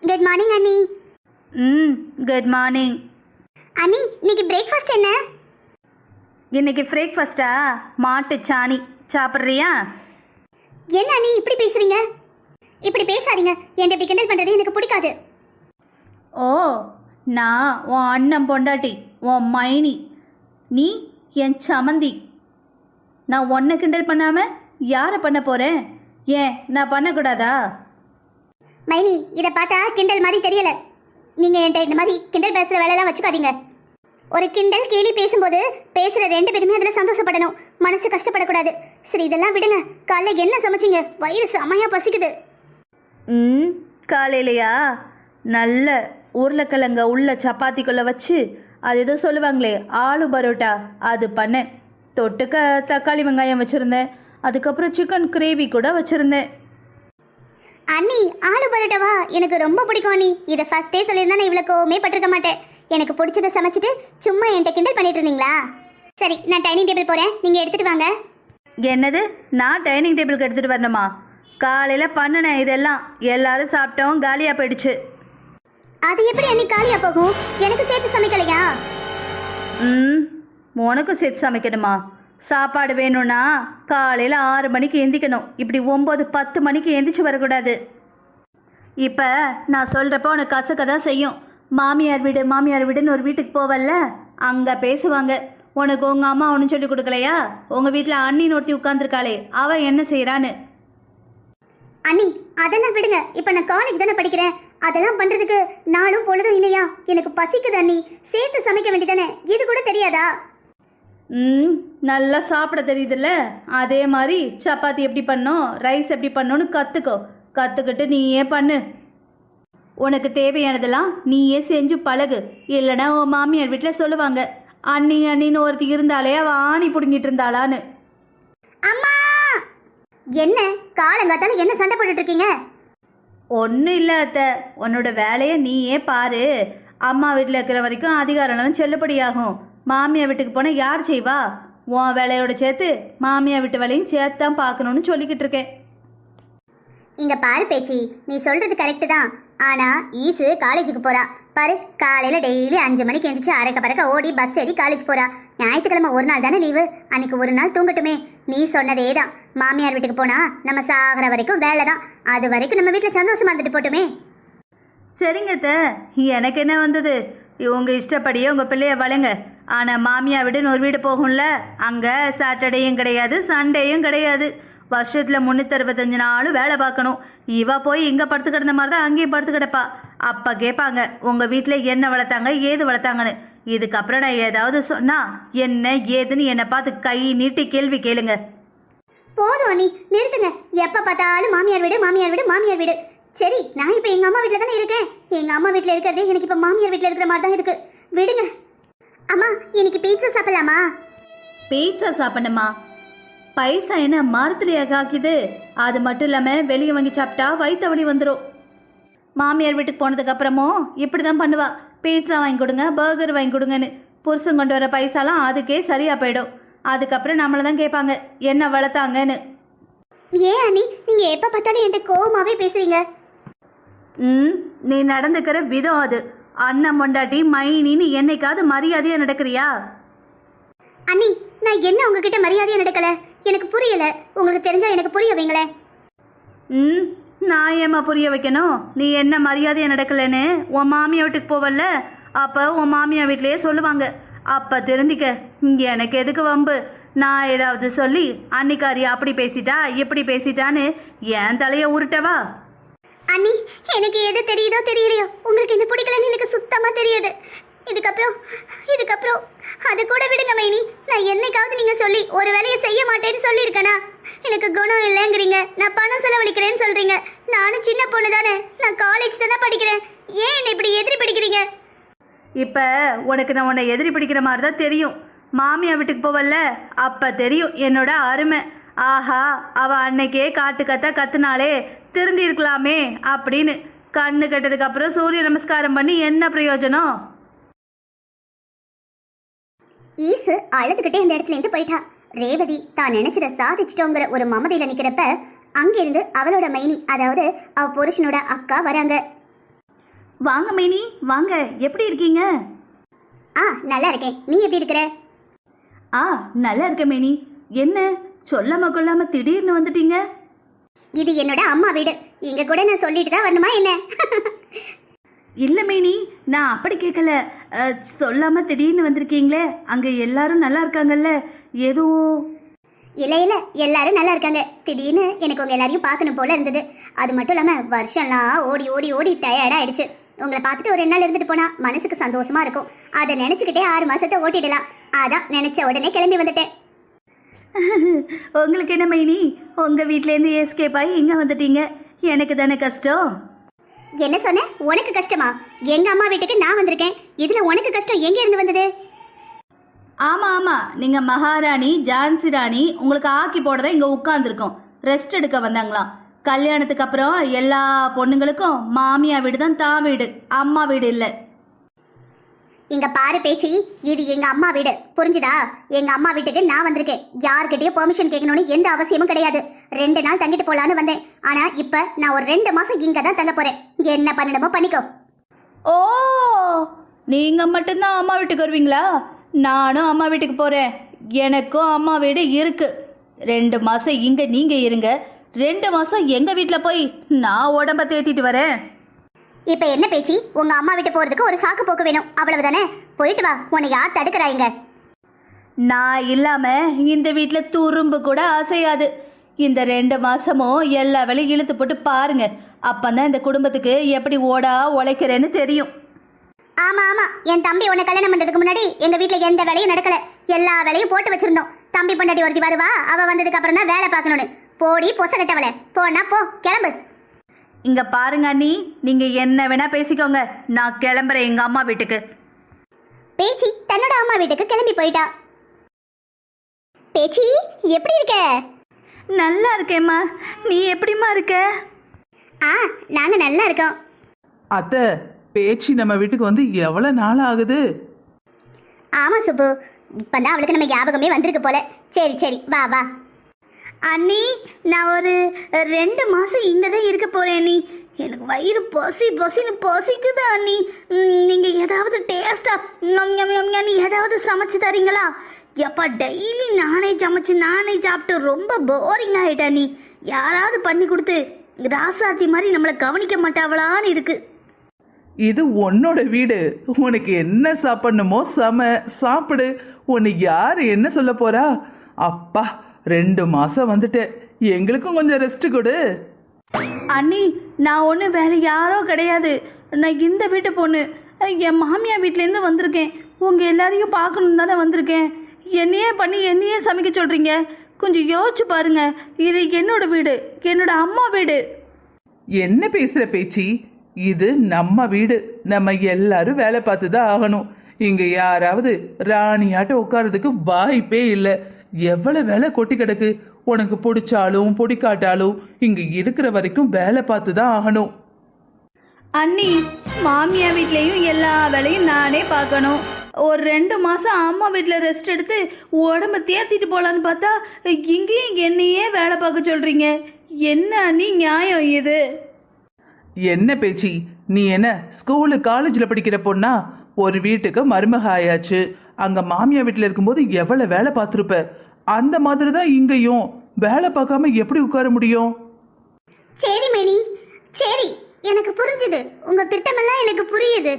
Good morning அண்ணி. Good morning. அண்ணி, இன்னைக்கு பிரேக்ஃபாஸ்ட் என்ன? இன்னைக்கு பிரேக்ஃபாஸ்டா மாட்டு சாணி சாப்பிட்றியா? என்ன அண்ணி இப்படி பேசுறீங்க? இப்படி பேசாதீங்க. என்கிட்ட இப்படி கிண்டல் பண்றது எனக்கு பிடிக்காது. ஓ, நான் உன் அண்ணன் பொண்டாட்டி, உன் மைனி, நீ என் சமந்தி. நான் உன்னை கிண்டல் பண்ணாமல் யாரை பண்ண போகிறேன்? ஏன் நான் பண்ணக்கூடாதா? மைனி, இதை பார்த்தா கிண்டல் மாதிரி தெரியல. நீங்கள் என்கிட்ட இந்த மாதிரி கிண்டல் பேசுகிற வேலையெல்லாம் வச்சுக்காதீங்க. ஒரு கிண்டல் கேலி பேசும்போது பேசுகிற ரெண்டு பேருமே அதில் சந்தோஷப்படணும், மனசு கஷ்டப்படக்கூடாது. சரி, இதெல்லாம் விடுங்க. காலைல என்ன சமைச்சிங்க? வயிறு செமையாக பசிக்குது. காலையிலையா நல்ல உருளைக்கிழங்க உள்ள சப்பாத்திக்குள்ளே வச்சு அது ஏதோ சொல்லுவாங்களே ஆலு பரோட்டா, அது பண்ணேன். தொட்டுக்க தக்காளி வெங்காயம் வச்சுருந்தேன். அதுக்கப்புறம் சிக்கன் கிரேவி கூட வச்சுருந்தேன். அண்ணி, ஆலு பரோட்டாவா? எனக்கு ரொம்ப பிடிக்கும் அண்ணி. இதை ஃபர்ஸ்டே சொல்லியிருந்தா நான் இவ்வளோ கோவமே பட்டிருக்க மாட்டேன். எனக்கு பிடிச்சதை சமைச்சிட்டு சும்மா என்கிட்ட கிண்டல் பண்ணிட்டு இருந்தீங்களா? சரி, நான் டைனிங் டேபிள் போகிறேன், நீங்கள் எடுத்துகிட்டு வாங்க. என்னது, நான் டைனிங் டேபிளுக்கு எடுத்துகிட்டு வரணுமா? காலையில் பண்ணினேன், இதெல்லாம் எல்லாரும் சாப்பிட்டோம், காலியாக போயிடுச்சு. அது எப்படி அண்ணி காலியாக போகும்? எனக்கு சேர்த்து சமைக்கலையா? உனக்கும் சேர்த்து சமைக்கணுமா? சாப்பாடு வேணும்னா காலையில் 6 மணிக்கு எந்திக்கணும். இப்படி 9, 10 மணிக்கு எந்திரிச்சு வரக்கூடாது. இப்போ நான் சொல்கிறப்ப உனக்கு கசக்க தான் செய்யும். மாமியார் வீடு மாமியார் வீடுன்னு ஒரு வீட்டுக்கு போவல்ல, அங்கே பேசுவாங்க. உனக்கு உங்கள் அம்மா ஒன்றும் சொல்லி கொடுக்கலையா? உங்கள் வீட்டில் அண்ணின்னு ஒருத்தி உட்காந்துருக்காளே, அவள் என்ன செய்கிறான்னு? அண்ணி, அதெல்லாம் விடுங்க. இப்போ நான் காலேஜ் தானே படிக்கிறேன். அதெல்லாம் பண்ணுறதுக்கு நாளும் பொழுதும் இல்லையா? எனக்கு பசிக்குது அண்ணி. சேர்த்து சமைக்க வேண்டியதானே? இது கூட தெரியாதா? நல்லா சாப்பிட தெரியுதுல்ல, அதே மாதிரி சப்பாத்தி எப்படி பண்ணணும், ரைஸ் எப்படி பண்ணணும்னு கற்றுக்கிட்டு நீயே பண்ணு. உனக்கு தேவையானதெல்லாம் நீயே செஞ்சு பழகு. இல்லைன்னா உன் மாமியார் வீட்டில் சொல்லுவாங்க, அண்ணின்னு ஒருத்தி இருந்தாலே அவள் ஆணி பிடுங்கிட்டு இருந்தாளான்னு. அம்மா, என்ன காலங்காத்தால என்ன சண்டை போட்டுட்டு இருக்கீங்க? ஒன்றும் இல்லை அத்தை, உன்னோட வேலையை நீயே பாரு. அம்மா வீட்டில் இருக்கிற வரைக்கும் அதிகாரம்லாம் செல்லுபடியாகும். மாமியார் வீட்டுக்கு போனால் யார் செய்வா? உன் வேலையோட சேர்த்து மாமியார் வீட்டு வேலையும் சேர்த்து தான் பார்க்கணுன்னு சொல்லிக்கிட்டு இருக்கேன். இங்க பாரு பேச்சி, நீ சொல்றது கரெக்டு தான். ஆனா ஈசு காலேஜுக்கு போறா பாரு. காலையில டெய்லி 5 மணிக்கு எந்திரிச்சு அரைக்க பறக்க ஓடி பஸ் ஏறி காலேஜ் போறா. ஞாயிற்றுக்கிழமை ஒரு நாள் தானே லீவு, அன்னைக்கு ஒரு நாள் தூங்கட்டுமே. நீ சொன்னதே தான். மாமியார் வீட்டுக்கு போனா நம்ம சாகிற வரைக்கும் வேலை தான். அது வரைக்கும் நம்ம வீட்டில் சந்தோஷமா இருந்துட்டு போட்டுமே. சரிங்க அத்தை, எனக்கு என்ன வந்தது? உங்கள் இஷ்டப்படியே உங்கள் பிள்ளைய வளைங்க. ஆனால் மாமியார் வீடுன்னு ஒரு வீடு போகும்ல, அங்கே சாட்டர்டேயும் கிடையாது, சண்டேயும் கிடையாது. வருஷத்தில் 365 நாளும் வேலை பார்க்கணும். இவ போய் இங்கே படுத்து கிடந்த மாதிரி தான் அங்கேயும் படுத்து கிடப்பா. அப்போ கேட்பாங்க, உங்கள் வீட்டில் என்ன வளர்த்தாங்க, ஏது வளர்த்தாங்கன்னு. இதுக்கப்புறம் நான் ஏதாவது சொன்னால் என்ன ஏதுன்னு என்னை பார்த்து கை நீட்டி கேள்வி கேளுங்க. போதும் அண்ணி, நிறுத்துங்க. எப்போ பார்த்தாலும் மாமியார் வீடு மாமியார் வீடு மாமியார் வீடு. சரி, நான் இப்போ எங்கள் அம்மா வீட்டில் தானே இருக்கேன். எங்கள் அம்மா வீட்டில் இருக்கிறதே எனக்கு இப்போ மாமியார் வீட்டில் இருக்கிற மாதிரி தான் இருக்குது. விடுங்க. அம்மா, இன்னைக்கு பீட்சா சாப்பிடலாமா? பீட்சா சாப்பிடணுமா? பைசா என்ன மரத்துலையா காக்குது? அது மட்டும் இல்லாமல் வெளியே வாங்கி சாப்பிட்டா வயிற்று வலி வந்துடும். மாமியார் வீட்டுக்கு போனதுக்கப்புறமும் இப்படி தான் பண்ணுவா. பீட்சா வாங்கி கொடுங்க, பர்கர் வாங்கி கொடுங்கன்னு. புருஷன் கொண்டு வர பைசாலாம் அதுக்கே சரியாக போயிடும். அதுக்கப்புறம் நம்மளை தான் கேட்பாங்க, என்ன வளர்த்தாங்கன்னு. ஏன் அண்ணி, நீங்கள் எப்போ பார்த்தாலும் என்கிட்ட கோவமாகவே பேசுகிறீங்க? நீ நடந்துக்கிற விதம் அது. அண்ணன் பொண்டாட்டி மைனின்னு என்னைக்காவது மரியாதையாக நடக்கிறியா? அண்ணி, நான் என்ன உங்ககிட்ட மரியாதையாக நடக்கலை? எனக்கு புரியலை. உங்களுக்கு தெரிஞ்சா எனக்கு புரிய வைங்களே. நான் ஏமா புரிய வைக்கணும்? நீ என்ன மரியாதையாக நடக்கலைன்னு உன் மாமியார் வீட்டுக்கு போவல்ல, அப்போ உன் மாமியார் வீட்டிலேயே சொல்லுவாங்க. அப்போ தெரிஞ்சிக்க, எனக்கு எதுக்கு வம்பு? நான் ஏதாவது சொல்லி அன்னிக்காரி அப்படி பேசிட்டா இப்படி பேசிட்டான்னு என் தலையை உருட்டவா? அண்ணி, எனக்கு எது தெரியுதோ தெரியலையோ, உங்களுக்கு என்ன பிடிக்கலன்னு எனக்கு சுத்தமாக தெரியுது. இதுக்கப்புறம் அது கூட விடுங்க மைனி. நான் என்னைக்காவது நீங்கள் சொல்லி ஒரு வேலையை செய்ய மாட்டேன்னு சொல்லியிருக்கேனா? எனக்கு குணம் இல்லைங்கிறீங்க, நான் பணம் செலவழிக்கிறேன்னு சொல்கிறீங்க. நானும் சின்ன பொண்ணு தானே, நான் காலேஜ் தானே படிக்கிறேன். ஏன் என்னை இப்படி எதிரி பிடிக்கிறீங்க? இப்போ உனக்கு நான் உன்னை எதிரி பிடிக்கிற மாதிரி தான் தெரியும். மாமியார் வீட்டுக்கு போவல்ல, அப்போ தெரியும் என்னோட அருமை. ஆஹா, அவள் அன்னைக்கே காட்டு கத்துனாலே திருந்தி இருக்கலாமே அப்படின்னு. கண்ணு கெட்டதுக்கு அப்புறம் சூரிய நமஸ்காரம் பண்ணி என்ன பிரயோஜனம்? ஈசு அழுதுகிட்டே இந்த இடத்துல இருந்து போயிட்டா. ரேவதி தான் நினைச்சதை சாதிச்சிட்டோங்கிற ஒரு மமதையில நிக்கிறப்ப அங்கிருந்து அவளோட மைனி, அதாவது அவ புருஷனோட அக்கா வராங்க. வாங்க மைனி வாங்க, எப்படி இருக்கீங்க? நல்லா இருக்கேன். நீ எப்படி இருக்கிற? நல்லா இருக்கேன் மைனி. என்ன சொல்லாம கொள்ளாம திடீர்னு வந்துட்டீங்க? இது என்னோட அம்மா வீடு. இங்க கூட நான் சொல்லிட்டு தான் வரணுமா என்ன? இல்லை மைனி, நான் அப்படி கேட்கல. சொல்லாம திடீர்னு வந்திருக்கீங்களே, அங்கே எல்லாரும் நல்லா இருக்காங்கல்ல? எதுவும் இல்லை எல்லாரும் நல்லா இருக்காங்க. திடீர்னு எனக்கு உங்க எல்லாரையும் பார்க்கணும் போல இருந்தது. அது மட்டும் இல்லாம வருஷம்லாம் ஓடி ஓடி ஓடி டயர்ட் ஆயிடுச்சு. உங்களை பார்த்துட்டு ஒரு 2 நாள் இருந்துட்டு போனா மனசுக்கு சந்தோஷமா இருக்கும். அதை நினைச்சுக்கிட்டே 6 மாசத்தை ஓட்டிடலாம். அதான் நினைச்ச உடனே கிளம்பி வந்துட்டேன். உங்களுக்கு என்ன மைனி, உங்கள் வீட்டிலேருந்து எஸ்கேப் ஆகி இங்கே வந்துட்டீங்க. எனக்கு தானே கஷ்டம். என்ன சொன்ன? உனக்கு கஷ்டமா? எங்க அம்மா வீட்டுக்கு நான் வந்திருக்கேன். இதுல உனக்கு கஷ்டம் எங்க இருந்து வந்தது? ஆமாம், நீங்கள் மகாராணி ஜான்சி ராணி உங்களுக்கு ஆக்கி போடதான் இங்கே உட்காந்துருக்கோம். ரெஸ்ட் எடுக்க வந்தாங்களாம். கல்யாணத்துக்கு அப்புறம் எல்லா பொண்ணுங்களுக்கும் மாமியா வீடு தான் தான் வீடு, அம்மா வீடு இல்லை. இங்க பாரு பேச்சி, இது எங்க அம்மா வீடு, புரிஞ்சுதா? எங்க அம்மா வீட்டுக்கு நான் வந்திருக்கேன். யார்கிட்டயும் பெர்மிஷன் கேட்கணும்னு எந்த அவசியமும் கிடையாது. 2 நாள் தங்கிட்டு போலான்னு வந்தேன். ஆனா இப்ப நான் ஒரு 2 மாசம் இங்க தான் தங்க போறேன். என்ன பண்ணணுமோ பண்ணிக்கோ. ஓ, நீங்கள் மட்டும்தான் அம்மா வீட்டுக்கு வருவீங்களா? நானும் அம்மா வீட்டுக்கு போகிறேன். எனக்கும் அம்மா வீடு இருக்கு. 2 மாதம் இங்கே நீங்கள் இருங்க, 2 மாதம் எங்கள் வீட்டில் போய் நான் உடம்ப தேத்திட்டு வரேன். இப்ப என்ன பேச்சி? உங்க அம்மா வீட்டு போறதுக்கு ஒரு சாக்கு போக்கு வேணும், அவ்வளவுதானே? போயிட்டு வா. உன்னை யார் தடுக்கிறாங்க? நான் இல்லாமல் இந்த வீட்டில் துரும்பு கூட அசையாது. இந்த 2 மாதமும் எல்லா வேலையும் இழுத்து போட்டு பாருங்க. அப்பந்தான் இந்த குடும்பத்துக்கு எப்படி ஓடா உழைக்கிறேன்னு தெரியும். ஆமா என் தம்பி உன்னை கல்யாணம் பண்றதுக்கு முன்னாடி எங்க வீட்டுல எந்த வேலையும் நடக்கல. எல்லா வேலையும் போட்டு வச்சிருந்தோம். தம்பி பொண்டாட்டி ஒருத்தி வருவா, அவ வந்ததுக்கு அப்புறம் தான் வேலை பார்க்கணும்னு. போடி பொசகட்டவளே, போனா போ, கிளம்பு. இங்க பாருங்க அண்ணி, நீங்க என்ன வேணா பேசிக்கோங்க. நான் கிளம்புறேன் எங்க அம்மா வீட்டுக்கு. பேச்சி தன்னோட அம்மா வீட்டுக்கு கிளம்பி போயிட்டா. பேச்சி எப்படி இருக்க? நல்லா இருக்கேம்மா, நீ எப்படிம்மா இருக்க? நாங்க நல்லா இருக்கோம். அத்தை, பேச்சு நம்ம வீட்டுக்கு வந்து எவ்வளவு நாள் ஆகுது? ஆமா சுப்பு, இப்பதான் அவளுக்கு நம்ம ஞாபகமே வந்திருக்கு போல. சரி வா வா. அண்ணி, நான் ஒரு 2 மாசம் இங்கே தான் இருக்க போறேன் அண்ணி. எனக்கு வயிறு பசின்னு பசிக்குது அண்ணி. நீங்க ஏதாவது டேஸ்டா ஏதாவது சமைச்சு தரீங்களா? எப்பா டெய்லி நானே சமைச்சு நானே சாப்பிட்டு ரொம்ப போரிங் ஆயிட்டா அண்ணி. யாராவது பண்ணி கொடுத்து ராசாத்தி மாதிரி நம்மளை கவனிக்க மாட்டாவளான்னு இருக்கு. இது உன்னோட வீடு. உனக்கு என்ன சாப்பிடணுமோ சாப்பிடு. உன்னை யாரு என்ன சொல்ல போறா? அப்பா 2 மாசம் வந்துட்டேன், எங்களுக்கும் கொஞ்சம் ரெஸ்ட் கொடு. அண்ணி, நான் ஒன்றும் வேற யாரோ கிடையாது. நான் இந்த வீட்டு பொண்ணு. என் மாமியார் வீட்டிலேருந்து வந்திருக்கேன். உங்கள் எல்லாரையும் பார்க்கணும் தானே வந்திருக்கேன். என்னையே பண்ணி என்னையே சமைக்க சொல்கிறீங்க. கொஞ்சம் யோசிச்சு பாருங்க. இது என்னோட வீடு, என்னோட அம்மா வீடு. என்ன பேசுற பேச்சி? இது நம்ம வீடு. நம்ம எல்லாரும் வேலை பார்த்து தான் ஆகணும். இங்க யாராவது ராணியாட்ட உட்கார்றதுக்கு வாய்ப்பே இல்லை. எவ்வளவு வேலை கொட்டி கிடக்கு. உனக்கு பிடிச்சாலும் பிடிக்காட்டாலும் இங்க இருக்கிற வரைக்கும் வேலை பார்த்து தான் ஆகணும். அண்ணி, மாமியார் வீட்லேயும் எல்லா வேலையும் நானே பார்க்கணும். ஒரு 2 மாதம் அம்மா வீட்டில் ரெஸ்ட் எடுத்து உடம்ப தேத்திட்டு போகலான்னு பார்த்தா இங்கேயும் என்னையே வேலை பார்க்க சொல்கிறீங்க. என்ன அண்ணி நியாயம் இது? என்ன பேச்சி, நீ என்ன ஸ்கூலு காலேஜில் படிக்கிற பொண்ணா? ஒரு வீட்டுக்கு மருமக ஆயாச்சு. அங்க மாமியார் வீட்டில் இருக்கும்போது எவ்வளவு வேலை பார்த்துருப்ப. அந்த மாதிரி தான் இங்கேயும் வேலை பார்க்காம எப்படி உட்கார முடியும்? சரி மேனி, சரி, எனக்கு புரிஞ்சுது. உங்க திட்டமெல்லாம் எனக்கு புரியுது.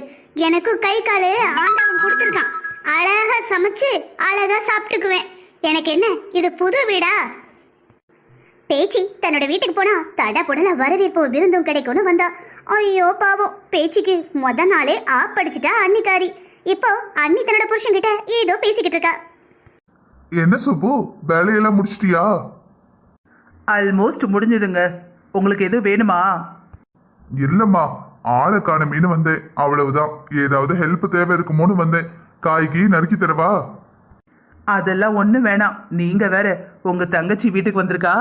எனக்கும் கை காலு ஆண்டவன் கொடுத்துருக்கான். அழகா சமைச்சு அழகா சாப்பிட்டுக்குவேன். எனக்கு என்ன இது புது வீடா? பேச்சி தன்னோட வீட்டுக்கு போனா தடபுடல வரவேற்பு விருந்தும் கிடைக்கும்னு வந்தா. ஐயோ பாவம், பேச்சிக்கு முத நாளே ஆப்படிச்சிட்டா அன்னிக்காரி. இப்போ அண்ணி தன்னோட புருஷன் கிட்ட ஏதோ பேசிக்கிட்டு இருக்கா. என்ன சுப்பு, வேலையெல்லாம் முடிச்சிட்டியா? ஆல்மோஸ்ட் முடிஞ்சதுங்க. உங்களுக்கு எதுவும் வேணுமா? இல்லம்மா, ஆளை காணமேனு வந்தேன், அவ்வளவுதான். ஏதாவது ஹெல்ப் தேவை இருக்குமோன்னு வந்தேன். காய்கறி நறுக்கி தரவா? அதெல்லாம் ஒன்றும் வேணாம். நீங்க வேற உங்க தங்கச்சி வீட்டுக்கு வந்திருக்கா.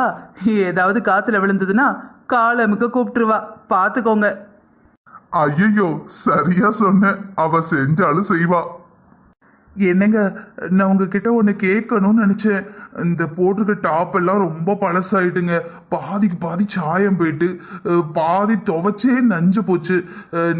ஏதாவது காத்துல விழுந்ததுன்னா காலமுக்க கூப்பிட்டுருவா, பார்த்துக்கோங்க. ஐயோ, சரியா சொன்ன. அவ செஞ்சாலும் செய்வா. என்னங்க, நான் உங்ககிட்ட ஒன்று கேட்கணும்னு நினைச்சேன். இந்த போட்டிருக்க டாப் எல்லாம் ரொம்ப பழசாயிட்டுங்க. பாதிக்கு பாதி சாயம் போயிட்டு பாதி துவைச்சே நஞ்சு போச்சு.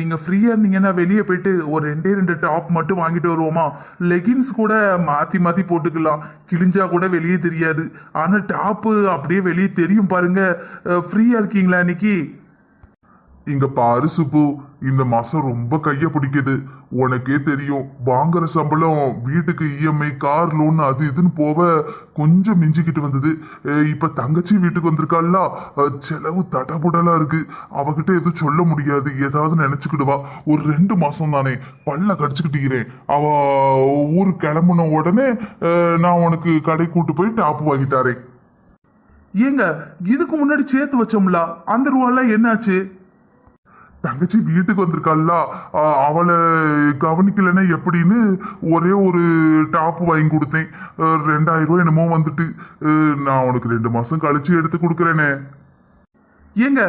நீங்க ஃப்ரீயா இருந்தீங்கன்னா வெளியே போயிட்டு ஒரு ரெண்டு டாப் மட்டும் வாங்கிட்டு வருவோமா? லெகின்ஸ் கூட மாத்தி மாத்தி போட்டுக்கலாம், கிழிஞ்சா கூட வெளியே தெரியாது. ஆனா டாப்பு அப்படியே வெளியே தெரியும் பாருங்க. ஃப்ரீயா இருக்கீங்களா இன்னைக்கு? இங்க பாரு சுப்பு, இந்த மாசம் ரொம்ப கைய பிடிக்குது. உனக்கே தெரியும், வாங்குற சம்பளம் வீட்டுக்கு இஎம்ஐ, கார் லோன், அது இதுன்னு போக கொஞ்சம் மிஞ்சிக்கிட்டு வந்தது. இப்ப தங்கச்சி வீட்டுக்கு வந்திருக்காள்ல, செலவு தடபுடலா இருக்கு. அவகிட்ட எதுவும் சொல்ல முடியாது, ஏதாவது நினைச்சுக்கிடுவா. ஒரு 2 மாசம் தானே, பல்ல கடிச்சுக்கிட்டீங்கிறேன். அவ ஊருக்கு கிளம்புன உடனே நான் உனக்கு கடை கூட்டு போய் டாப் வாங்கி தரேன். ஏங்க, இதுக்கு முன்னாடி சேர்த்து வச்சோம்ல, அந்த ரூபாலாம் என்னாச்சு? தங்கச்சி வீட்டுக்கு வந்திருக்காள்ல, அவளை கவனிக்கலன்னா எப்படின்னு ஒரே ஒரு டாப் வாங்கி கொடுத்தேன். 2000 ரூபாய் என்னமோ வந்துட்டு. நான் உனக்கு 2 மாசம் கழிச்சு எடுத்து கொடுக்குறேனே. ஏங்க,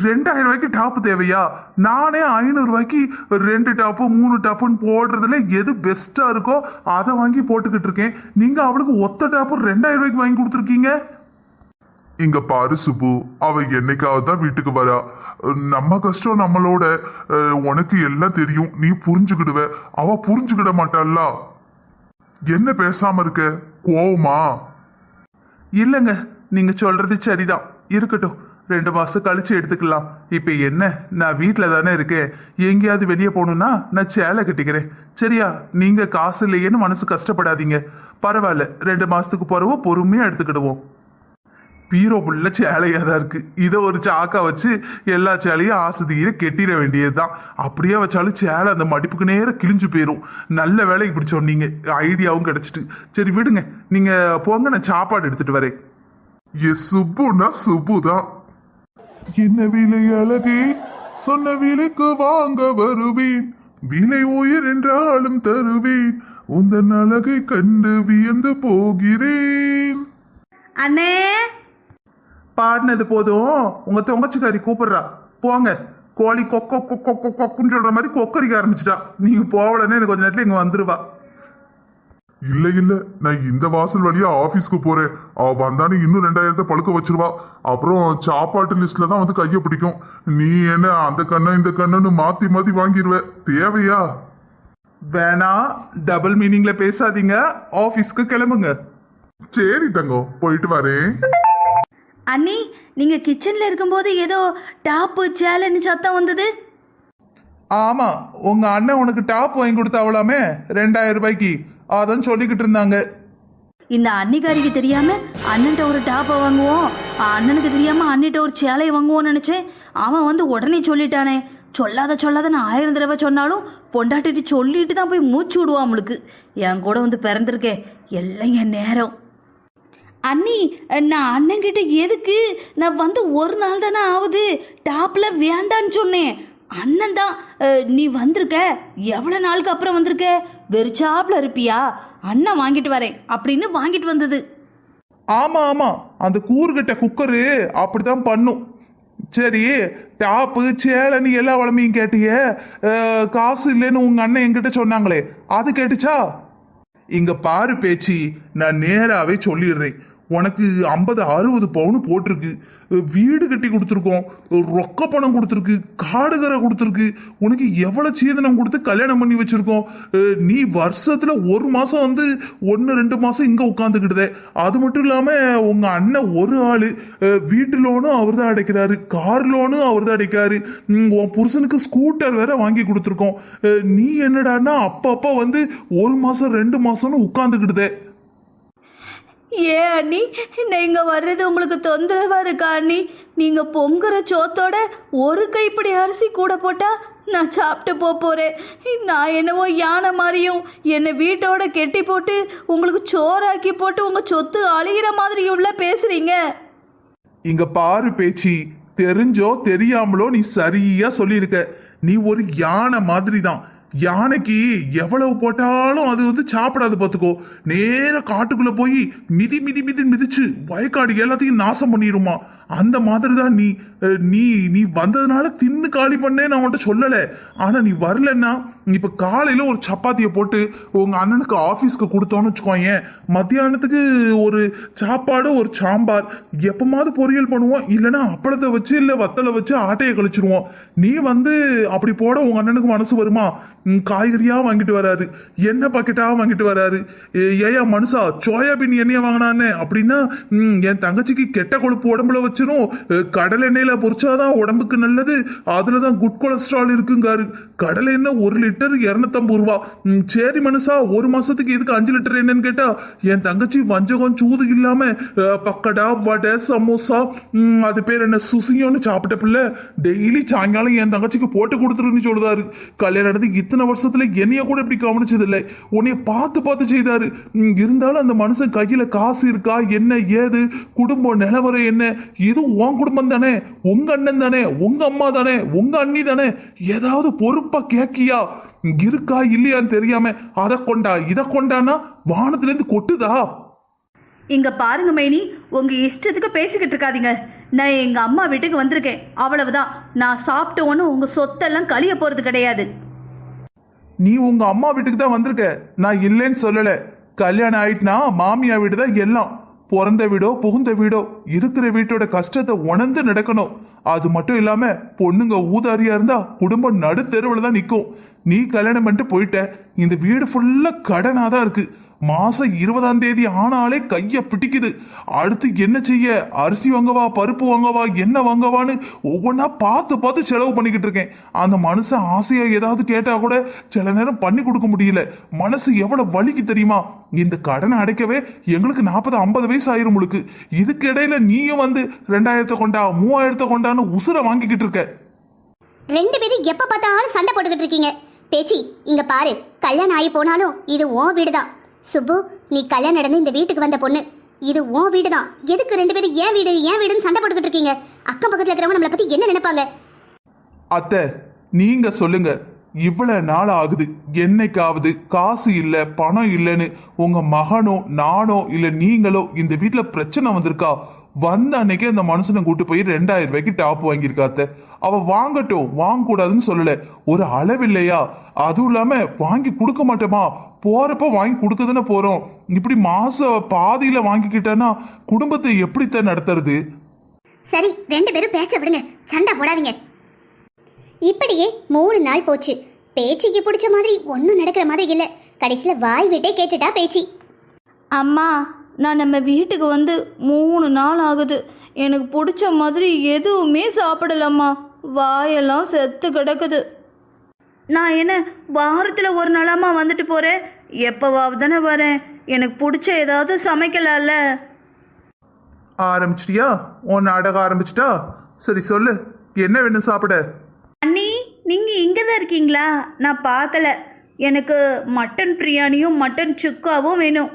2000 ரூபாய்க்கு டாப் தேவையா? நானே 500 ரூபாய்க்கு 2 டாப்பு 3 டாப்புன்னு போடுறதுல எது பெஸ்டா இருக்கோ அதை வாங்கி போட்டுக்கிட்டு இருக்கேன். நீங்க அவளுக்கு ஒத்த டாப்பு 2000 ரூபாய்க்கு வாங்கி கொடுத்துருக்கீங்க. இங்க பாரு சுப்பு, அவ என்னைக்காவது தான் வீட்டுக்கு வரா. நம்ம கஷ்டம் நம்மளோட. உனக்கு எல்லாம் தெரியும், நீ புரிஞ்சுக்கிடுவ. அவ புரிஞ்சுக்கிட மாட்டாள்ல. என்ன பேசாம இருக்க? கோவமா? இல்லைங்க, நீங்க சொல்றது சரிதான். இருக்கட்டும், 2 மாசம் கழிச்சு எடுத்துக்கலாம். இப்ப என்ன, நான் வீட்டுல தானே இருக்கேன். எங்கேயாவது வெளியே போகணும்னா நான் சேலை கட்டிக்கிறேன். சரியா? நீங்க காசு இல்லையேன்னு மனசு கஷ்டப்படாதீங்க. பரவாயில்ல, 2 மாசத்துக்கு போறவோ பொறுமையா எடுத்துக்கிடுவோம். பீரோ புள்ள சேலையா தான் இருக்கு. இதை ஒரு சாக்கா வச்சு எல்லா சேலையும் ஆசதியில கெட்டிட வேண்டியதுதான். அப்படியே வச்சாலும் சேலை அந்த மடிப்புக்கு நேரம் கிழிஞ்சு போயிடும். நல்ல வேலைக்கு இப்படி சொன்னீங்க, ஐடியாவும் கிடைச்சிட்டு. சரி விடுங்க, நீங்க போங்க, நான் சாப்பாடு எடுத்துட்டு வரேன். சுப்புனா சுப்புதான். என்ன விலை அழகே, சொன்ன விலைக்கு வாங்க வருவேன். விலை உயிர் என்றாலும் தருவேன். உந்தன் அழகை கண்டு வியந்து போகிறேன். அண்ணே, பாடினது போதும், உங்க தொங்கச்சிக்காரி கூப்பிடுறா, போங்க. கோழி கொக்கோ கொக்கோ கொக்குன்னு சொல்ற மாதிரி கொக்கரிக்க ஆரம்பிச்சிட்டா. நீங்க போவலன்னு எனக்கு கொஞ்ச நேரத்துல இங்க வந்துருவா. இல்ல, நான் இந்த வாசல் வழியா ஆபீஸ்க்கு போறேன். அவ வந்தானே இன்னும் 2000 பழுக்க வச்சிருவா. அப்புறம் சாப்பாட்டு லிஸ்ட்ல தான் வந்து கைய பிடிக்கும். நீ என்ன அந்த கண்ணா இந்த கண்ணுன்னு மாத்தி மாத்தி வாங்கிடுவ. தேவையா? வேணா, டபுள் மீனிங்ல பேசாதீங்க. ஆபீஸ்க்கு கிளம்புங்க. சரி தங்கம், போயிட்டு வரேன். அண்ணி, நீங்க கிச்சன்ல இருக்கும்போது ஏதோ டாப்பு சேலைன்னு சத்தம் வந்தது. ஆமா, உங்க அண்ணன் உனக்கு டாப் வாங்கி கொடுத்தாவலாமே 2000 ரூபாய்க்கு. அதான் சொல்லிக்கிட்டு இருந்தாங்க. இந்த அன்னிக்காரிக்கு தெரியாம அண்ணன்ட்ட ஒரு டாப்பை வாங்குவோம், அண்ணனுக்கு தெரியாம அண்ணிட்ட ஒரு சேலையை வாங்குவோம்னு நினைச்சேன். அவன் வந்து உடனே சொல்லிட்டானே. சொல்லாத நான் 1000 தடவை சொன்னாலும் பொண்டாட்டிட்டு சொல்லிட்டு தான் போய் மூச்சு விடுவான். அவளுக்கு என் கூட வந்து பிறந்திருக்கே, எல்லாம் என் நேரம். அண்ணி, நான் அண்ணன்கிட்ட எதுக்கு, நான் வந்து ஒரு நாள் தானே ஆகுது, டாப்பில் வேண்டான்னு சொன்னேன். அண்ணன் தான் நீ வந்திருக்க, எவ்வளோ நாளுக்கு அப்புறம் வந்திருக்க, வெறிச்சாப்பில் இருப்பியா, அண்ணன் வாங்கிட்டு வரேன் அப்படின்னு வாங்கிட்டு வந்தது. ஆமா, அந்த கூறுகிட்ட குக்கரு அப்படித்தான் பண்ணும். சரி, டாப்பு சேலைன்னு எல்லா வளமையும் கேட்டிய, காசு இல்லைன்னு உங்க அண்ணன் என்கிட்ட சொன்னாங்களே, அது கேட்டுச்சா? இங்க பாரு பேச்சு, நான் நேராவே சொல்லிடுறேன். உனக்கு 50-60 பவுன் போட்டிருக்கு. வீடு கட்டி கொடுத்துருக்கோம், ரொக்க பணம் கொடுத்துருக்கு, காடுகரை கொடுத்துருக்கு. உனக்கு எவ்வளவு சீதனம் கொடுத்து கல்யாணம் பண்ணி வச்சிருக்கோம். நீ வருஷத்துல 1 மாசம் வந்து 1-2 மாசம் இங்க உட்காந்துக்கிட்டுதே. அது மட்டும் இல்லாம உங்க அண்ணன் ஒரு ஆளு, வீட்டு லோனும் அவர் தான் அடைக்கிறாரு, கார் லோனும் அவர் தான் அடைக்காரு. உன் புருஷனுக்கு ஸ்கூட்டர் வேற வாங்கி கொடுத்துருக்கோம். நீ என்னடான்னா அப்பப்ப வந்து 1 மாசம் 2 மாசம்னு உட்காந்துக்கிட்டுதே. ஏன் அண்ணி, நீங்க வர்றது உங்களுக்கு தொந்தரவா இருக்கா அண்ணி? நீங்க பொங்குற சோத்தோட ஒரு கைப்பிடி அரிசி கூட போட்டா நான் சாப்பிட்டு போறேன். நான் என்னவோ யானை மாதிரியும் என்னை வீட்டோட கெட்டி போட்டு உங்களுக்கு சோறாக்கி போட்டு உங்க சொத்து அழிகிற மாதிரியும்ல பேசுறீங்க. இங்க பாரு பேச்சி, தெரிஞ்சோ தெரியாமலோ நீ சரியா சொல்லியிருக்க. நீ ஒரு யானை மாதிரி தான். யானைக்கு எவ்வளவு போட்டாலும் அது வந்து சாப்பிடாது பார்த்துக்கோ. நேர காட்டுக்குள்ள போய் மிதி மிதி மிதி மிதிச்சு வயக்காடு எல்லாத்தையும் நாசம் பண்ணிடுமா. அந்த மாதிரி தான் நீ வந்ததுனால தின்னு காலி பண்ணே நான் உன்கிட்ட சொல்லலை. ஆனா நீ வரலன்னா இப்ப காலையில ஒரு சப்பாத்தியை போட்டு உங்க அண்ணனுக்கு ஆபீஸ்க்கு கொடுத்தோன்னு வச்சுக்கோங்க, மத்தியானத்துக்கு ஒரு சாப்பாடு ஒரு சாம்பார், எப்பமாவது பொரியல் பண்ணுவோம், இல்லைன்னா அப்பளத்தை வச்சு இல்ல வத்தலை வச்சு ஆட்டையை கழிச்சிருவோம். நீ வந்து அப்படி போட உங்க அண்ணனுக்கு மனசு வருமா? காய்கறியா வாங்கிட்டு வராரு, எண்ணெய் பாக்கெட்டா வாங்கிட்டு வராரு. ஏயா மனுஷா, சோயாபீன் எண்ணெயை வாங்கினான்னு அப்படின்னா என் தங்கச்சிக்கு கெட்ட கொழுப்பு உடம்புல வச்சிரும், கடலை எண்ணெயில பொரிச்சாதான் உடம்புக்கு நல்லது, அதுலதான் குட் கொலஸ்ட்ரால் இருக்குங்காரு. கடலை எண்ணெய் 1 லிட்டர் 250 ரூபா. சரி மனுஷா, ஒரு மாசத்துக்கு எதுக்கு 5 லிட்டர் என்னன்னு கேட்டா, என் தங்கச்சி வஞ்சகம் சூது இல்லாம பக்கடா வடை சமோசா, அது பேர் என்ன சுசியோன்னு சாப்பிட்ட பிள்ளை டெய்லி சாயங்காலம் என் தங்கச்சிக்கு போட்டு கொடுத்துருன்னு சொல்லுதாரு. கல்யாணம் நடந்து இத்தனை வருஷத்துல என்னைய கூட இப்படி கவனிச்சது இல்லை, உன்னைய பார்த்து பார்த்து செய்தாரு. இருந்தாலும் அந்த மனுஷன் கையில காசு இருக்கா என்ன ஏது, குடும்பம் நிலவரம் என்ன, இது உன் குடும்பம் தானே, உங்க அண்ணன் தானே, உங்க அம்மா தானே, உங்க அண்ணி தானே, ஏதாவது பொறுப்பா கேக்கியா? இருக்கா இல்லையான்னு தெரியாம அதை கொண்டா இதை கொண்டானா வானத்துல இருந்து கொட்டுதா? இங்க பாருங்க மைனி, உங்க இஷ்டத்துக்கு பேசிக்கிட்டு இருக்காதீங்க. நான் எங்க அம்மா வீட்டுக்கு வந்திருக்கேன், அவ்வளவுதான். நான் சாப்பிட்ட ஒன்று உங்க சொத்தெல்லாம் கழிய போறது கிடையாது. நீ உங்க அம்மா வீட்டுக்கு தான் வந்திருக்க, நான் இல்லைன்னு சொல்லல. கல்யாணம் ஆயிட்டுனா மாமியா வீடு தான் எல்லாம். பிறந்த வீடோ புகுந்த வீடோ இருக்கிற வீட்டோட கஷ்டத்தை உணர்ந்து நடக்கணும். அது மட்டும் இல்லாம பொண்ணுங்க ஊதாரியா இருந்தா குடும்பம் நடு தெருவில் தான் நிற்கும். நீ கல்யாணம் பண்ணிட்டு போயிட்ட, இந்த வீடு ஃபுல்லா கடனாதான் இருக்கு. மாசம் 20ஆம் தேதி ஆனாலே கைய பிடிக்குது. அடுத்து என்ன செய்ய, அரிசி வாங்கவா பருப்பு வாங்கவா என்ன வாங்கவான்னு ஒவ்வொன்றா பார்த்து பார்த்து செலவு பண்ணிக்கிட்டு இருக்கேன். அந்த மனுஷன் ஆசையா ஏதாவது கேட்டா கூட சில நேரம் பண்ணி கொடுக்க முடியல. மனசு எவ்வளவு வலிக்கு தெரியுமா? இந்த கடனை அடைக்கவே எங்களுக்கு 40-50 வயசு ஆயிரும் முழுக்கு. இதுக்கு இடையில நீயும் வந்து 2000 கொண்டா 3000 கொண்டான்னு உசுர வாங்கிக்கிட்டு இருக்க. 2 பேரும் எப்ப பார்த்தாலும் சண்டை போட்டுக்கிட்டு இருக்கீங்க. பேச்சி இங்க பாரு, கல்யாணம் ஆகி போனாலும் இது உன் வீடுதான். சுப்பு, நீ கல்யாணம் நடந்து இந்த வீட்டுக்கு வந்த பொண்ணு, இது உன் வீடு தான். எதுக்கு 2 பேரும் ஏன் வீடுன்னு சண்டை போட்டுக்கிட்டு இருக்கீங்க? அக்கம் பக்கத்துல இருக்கிறவங்க நம்மளை பத்தி என்ன நினைப்பாங்க? அத்தை நீங்க சொல்லுங்க, இவ்வளவு நாள் ஆகுது, என்னைக்காவது காசு இல்ல பணம் இல்லைன்னு உங்க மகனோ நானோ இல்ல நீங்களோ இந்த வீட்டுல பிரச்சனை வந்திருக்கா? வந்த அன்னைக்கு அந்த மனுஷனை கூட்டு போய் 2000 ரூபாய்க்கு டாப் வாங்கியிருக்காத்த. அவ வாங்கட்டும், வாங்க கூடாதுன்னு சொல்லல, ஒரு அளவில்லையா? அதுவும் இல்லாம வாங்கி கொடுக்க மாட்டோமா? போறப்ப வாங்கி கொடுக்கதானே போறோம். இப்படி மாச பாதியில வாங்கிக்கிட்டேன்னா குடும்பத்தை எப்படித்தான் நடத்துறது? சரி, 2 பேரும் பேச்ச விடுங்க, சண்டை போடாதீங்க. இப்படியே 3 நாள் போச்சு. பேச்சிக்கு பிடிச்ச மாதிரி ஒன்றும் நடக்கிற மாதிரி இல்லை. கடைசியில வாய் விட்டே கேட்டுட்டா பேச்சி. அம்மா, நான் நம்ம வீட்டுக்கு வந்து 3 நாள் ஆகுது. எனக்கு பிடிச்ச மாதிரி எதுவுமே சாப்பிடலம்மா, வாயெல்லாம் செத்து கிடக்குது. நான் என்ன வாரத்தில் 1 நாளாம்மா வந்துட்டு போகிறேன், எப்போவாவது தானே வரேன். எனக்கு பிடிச்ச ஏதாவது சமைக்கலாம்ல. ஆரம்பிச்சிட்டியா? உன் நாடகம் ஆரம்பிச்சிட்டா? சரி சொல்லு, என்ன வேணும் சாப்பிட? அண்ணி, நீங்கள் இங்கே தான் இருக்கீங்களா? நான் பார்க்கல. எனக்கு மட்டன் பிரியாணியும் மட்டன் சுக்காவும் வேணும்.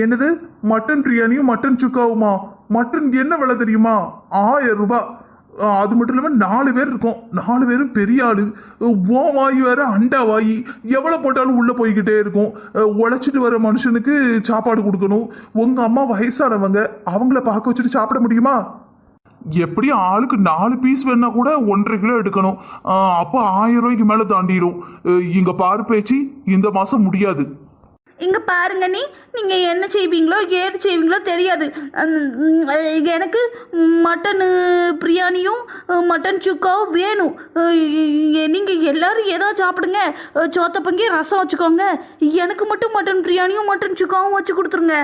என்னது, மட்டன் பிரியாணியும் மட்டன் சுக்காவுமா? மட்டன் என்ன விலை தெரியுமா? 1000 ரூபாய். அது மட்டும் இல்லாம 4 பேர் இருக்கோம், 4 பேரும் பெரிய ஆளு. ஓ வாயு வேற அண்டா வாயி, எவ்வளவு போட்டாலும் உள்ள போய்கிட்டே இருக்கும். உழைச்சிட்டு வர மனுஷனுக்கு சாப்பாடு கொடுக்கணும். உங்க அம்மா வயசானவங்க, அவங்கள பார்க்க வச்சுட்டு சாப்பிட முடியுமா? எப்படி ஆளுக்கு 4 பீஸ் வேணா கூட 1.5 கிலோ எடுக்கணும். அப்போ 1000 ரூபாய்க்கு மேல தாண்டிரும். இங்க பாரு பேச்சு, இந்த மாசம் முடியாது. இங்கே பாருங்க நீ, நீங்கள் என்ன செய்வீங்களோ ஏது செய்வீங்களோ தெரியாது. எனக்கு மட்டன் பிரியாணியும் மட்டன் சுக்காவும் வேணும். நீங்கள் எல்லாரும் ஏதாவது சாப்பிடுங்க, சோத்த பங்கி ரசம் வச்சுக்கோங்க. எனக்கு மட்டும் மட்டன் பிரியாணியும் மட்டன் சுக்காவும் வச்சு கொடுத்துருங்க.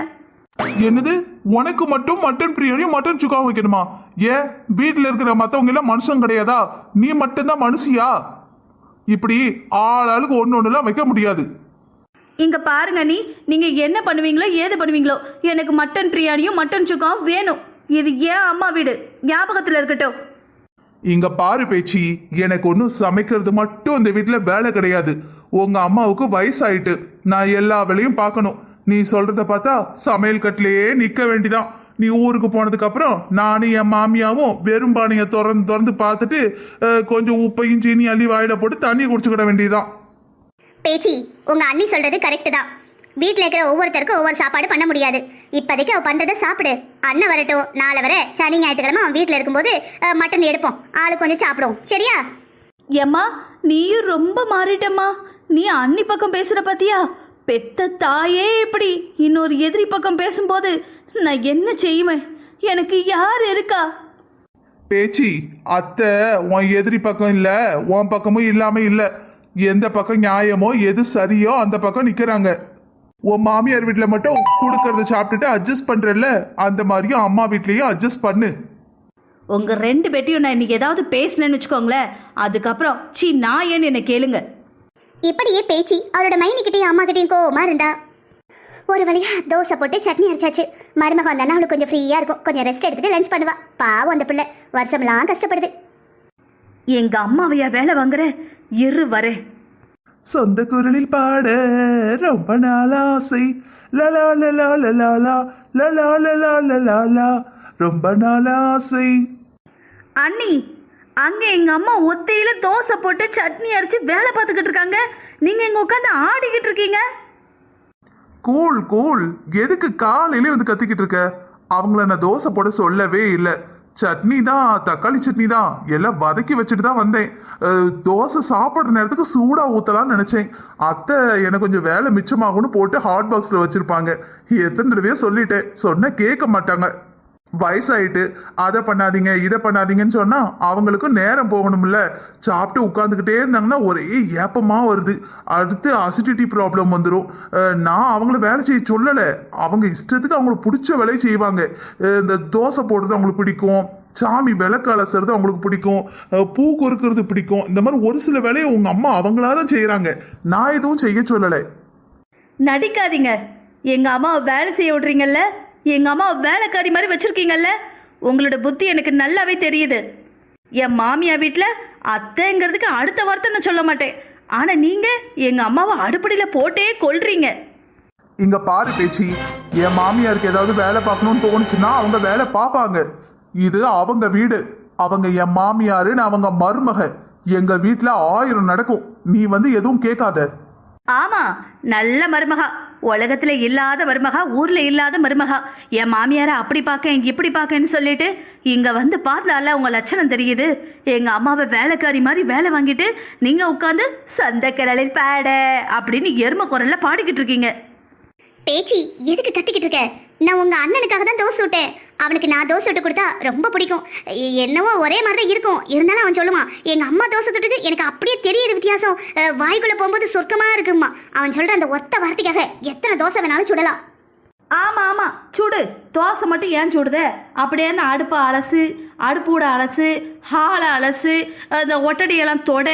என்னது, உனக்கு மட்டும் மட்டன் பிரியாணியும் மட்டன் சுக்காவும் வைக்கணுமா? ஏன் வீட்டில் இருக்கிற மற்றவங்க எல்லாம் மனுஷன் கிடையாதா? நீ மட்டும்தான் மனுஷியா? இப்படி ஆளுக்கு ஒன்னொன்னுலாம் வைக்க முடியாது. இங்க பாருங்க நீ, நீங்க என்ன பண்ணுவீங்களோ ஏது பண்ணுவீங்களோ, எனக்கு மட்டன் பிரியாணியும் மட்டன் சுக்காவும் வேணும். இது ஏன் அம்மா வீடு, ஞாபகத்தில் இருக்கட்டும். இங்க பாரு பேச்சி, எனக்கு ஒன்றும் சமைக்கிறது மட்டும் இந்த வீட்டில் வேலை கிடையாது. உங்க அம்மாவுக்கு வயசாயிட்டு, நான் எல்லா வேலையும் பார்க்கணும். நீ சொல்றத பார்த்தா சமையல் கட்டிலேயே நிக்க வேண்டிதான். நீ ஊருக்கு போனதுக்கு அப்புறம் நானும் என் மாமியாவும் வெறும் பானையை திறந்து பார்த்துட்டு கொஞ்சம் உப்பையும் சீனி அள்ளி வாயில போட்டு தண்ணி குடிச்சுக்கிட வேண்டியதுதான். பேச்சி, உங்க அண்ணி சொல்றது கரெக்ட் தான். வீட்டில் இருக்கிற ஒவ்வொருத்தருக்கும் ஒவ்வொரு சாப்பாடு பண்ண முடியாது. இப்போதைக்கு அவ பண்றதை சாப்பிடு. அண்ணன் வரட்டும், நாளை வர சனி ஞாயிற்றுக்கிழமை அவன் வீட்டில் இருக்கும்போது மட்டன் எடுப்போம், ஆளு கொஞ்சம் சாப்பிடுவோம். சரியா? ஏம்மா, நீயும் ரொம்ப மாறிட்டம்மா. நீ அண்ணி பக்கம் பேசுற பாத்தியா? பெத்த தாயே இப்படி இன்னொரு எதிரி பக்கம் பேசும்போது நான் என்ன செய்வேன்? எனக்கு யார் இருக்கா? பேச்சி, அத்தை உன் எதிரி பக்கம் இல்ல, உன் பக்கமும் இல்லாம இல்ல. எந்த பக்கம் நியாயமோ எது சரியோ அந்த பக்கம் நிக்கிறாங்க. உன் மாமியார் வீட்டுல மட்டும் கொடுக்கறத சாப்பிட்டுட்டு அட்ஜஸ்ட் பண்றல, அந்த மாதிரியும் அம்மா வீட்லயும் அட்ஜஸ்ட் பண்ணு. உங்க ரெண்டு பேட்டையும் நான் இன்னைக்கு ஏதாவது பேசினேன்னு வச்சுக்கோங்களேன், அதுக்கப்புறம் நான் ஏன்னு என்ன கேளுங்க. இப்படியே பேச்சு அவரோட மைனிக்கிட்டையும் அம்மா கிட்டையும் கோவமா இருந்தா. ஒரு வழியா தோசை போட்டு சட்னி அரைச்சாச்சு. மருமகம் வந்தானா அவளுக்கு கொஞ்சம் ஃப்ரீயா இருக்கும், கொஞ்சம் ரெஸ்ட் எடுத்துட்டு லஞ்ச் பண்ணுவா. பாவம் அந்த பிள்ளை வருஷம்லாம் கஷ்டப்படுது. எங்க அம்மாவையா வேலை வாங்குற? இரு வரேன். சொந்த குரலில் பாட ரொம்ப நாள் ஆசை, லலா லலா லலா லலா லலா லலா, ரொம்ப நாள் ஆசை. அண்ணி, அங்க எங்க அம்மா ஒத்தையில தோசை போட்டு சட்னி அரைச்சு வேலை பார்த்துக்கிட்டு இருக்காங்க. நீங்க இங்க உட்காந்து ஆடிக்கிட்டு இருக்கீங்க. கூல் கூல், எதுக்கு காலையிலே வந்து கத்திக்கிட்டு இருக்க? அவங்கள நான் தோசை போட சொல்லவே இல்லை. சட்னி தான், தக்காளி சட்னி தான், எல்லாம் வதக்கி வச்சுட்டு தான் வந்தேன். தோசை சாப்பிட்ற நேரத்துக்கு சூடா ஊத்தலாம்னு நினைச்சேன். அத்தை எனக்கு கொஞ்சம் வேலை மிச்சமாகும்னு போட்டு ஹாட் பாக்ஸ்ல வச்சிருப்பாங்க. எத்தனை தடவையோ சொல்லிட்டேன், சொன்ன கேட்க மாட்டாங்க. வயசாயிட்டு அதை பண்ணாதீங்க இதை பண்ணாதீங்கன்னு சொன்னா அவங்களுக்கும் நேரம் போகணும்ல. சாப்பிட்டு உட்காந்துக்கிட்டே இருந்தாங்கன்னா ஒரே ஏப்பமா வருது. அடுத்து அசிடிட்டி ப்ராப்ளம் வந்துடும். நான் அவங்கள வேலை செய்ய சொல்லலை, அவங்க இஷ்டத்துக்கு அவங்களுக்கு பிடிச்ச வேலையை செய்வாங்க. இந்த தோசை போடுறது அவங்களுக்கு பிடிக்கும், சாமி விளக்கு அலசுறது அவங்களுக்கு பிடிக்கும், பூ கொறுக்கிறது பிடிக்கும். இந்த மாதிரி ஒரு சில வேலையை உங்க அம்மா அவங்களாதான் செய்யறாங்க, நான் எதுவும் செய்ய சொல்லலை. நடிக்காதீங்க. எங்க அம்மாவை வேலை செய்ய விடுறீங்கல்ல, எங்க அம்மா வேலைக்காரி மாதிரி வச்சிருக்கீங்கல்ல. உங்களோட புத்தி எனக்கு நல்லாவே தெரியுது. என் மாமியா வீட்டில் அத்தைங்கிறதுக்கு அடுத்த வார்த்தை நான் சொல்ல மாட்டேன். ஆனா நீங்க எங்க அம்மாவை அடுப்படியில போட்டே கொல்றீங்க. இங்க பாரு பேச்சி, என் மாமியாருக்கு ஏதாவது வேலை பார்க்கணும்னு தோணுச்சுன்னா அவங்க வேலை பார்ப்பாங்க. இது அவங்க வீடு, அவங்க என் மாமியாருன்னு அவங்க மருமக. எங்க வீட்டுல 1000 நடக்கும், நீ வந்து எதுவும் கேட்காத. ஆமா, நல்ல மருமகா, உலகத்துல இல்லாத மருமகா, ஊர்ல இல்லாத மருமகா. என் மாமியார அப்படி பார்க்க இப்படி பார்க்கன்னு சொல்லிட்டு இங்க வந்து பார்த்தால உங்க லட்சணம் தெரியுது. எங்க அம்மாவை வேலைக்காரி மாதிரி வேலை வாங்கிட்டு நீங்க உட்காந்து சந்தக்கரலில் பாட அப்படின்னு எரும குரல்ல பாடிக்கிட்டு இருக்கீங்க. பேச்சி எதுக்கு கத்திக்கிட்டு இருக்க? நான் உங்க அண்ணனுக்காக தான் தோசை விட்டேன். அவனுக்கு நான் தோசை விட்டு கொடுத்தா ரொம்ப பிடிக்கும். என்னவோ ஒரே மாதிரி தான் இருக்கும், இருந்தாலும் அவன் சொல்லுவான் எங்க அம்மா தோசை சுட்டது எனக்கு அப்படியே தெரியுது வித்தியாசம், வாய்க்குள்ள போகும்போது சொர்க்கமா இருக்குமா. அவன் சொல்ற அந்த ஒத்த வார்த்தைக்காக எத்தனை தோசை வேணாலும் சுடலாம். ஆமா ஆமா சுடு. தோசை மட்டும் ஏன் சுடுத? அப்படியே அந்த அடுப்பை அலசு, அடுப்பூட அலசு, ஹாலை அலசு, அந்த ஒட்டடையெல்லாம் தொட.